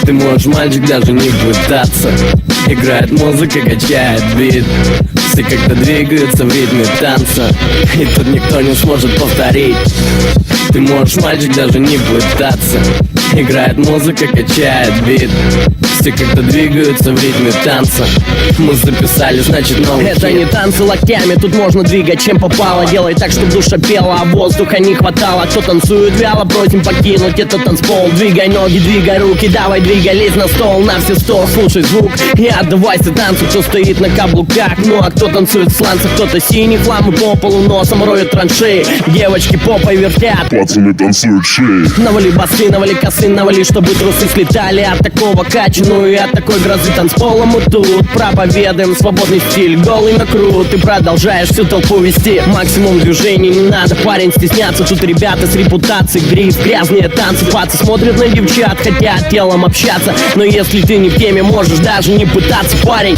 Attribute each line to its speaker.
Speaker 1: Ты можешь, мальчик, даже не пытаться. Играет музыка, качает бит. Все как-то двигаются в ритме танца, и тут никто не сможет повторить. Ты можешь, мальчик, даже не пытаться. Играет музыка, качает бит. Все как-то двигаются в ритме танца. Мы записали, значит, новый
Speaker 2: Это
Speaker 1: хит.
Speaker 2: не танцы локтями, тут можно двигать чем попало. Делай так, чтобы душа пела, а воздуха не хватало. Кто танцует вяло, просим покинуть этот танцпол. Двигай ноги, двигай руки, давай двигай, лезь на стол. На все 100, слушай звук и отдавайся танцу. Кто стоит на каблуках, ну а кто танцует в сланцах. Кто-то синий хлам и по полу носом роет траншеи. Девочки попой вертят,
Speaker 3: Пацаны танцуют шеи.
Speaker 2: навали басы, навали косы, навали, чтобы трусы слетали от такого кача. Ну и от такой грозы танцпола мы тут проповедуем свободный стиль, голый на крут. Ты продолжаешь всю толпу вести. Максимум движений, не надо, парень, стесняться. Тут ребята с репутацией, гриф, грязные танцы. Пацы смотрят на девчат, хотят телом общаться. Но если ты не в теме, можешь даже не пытаться, парень.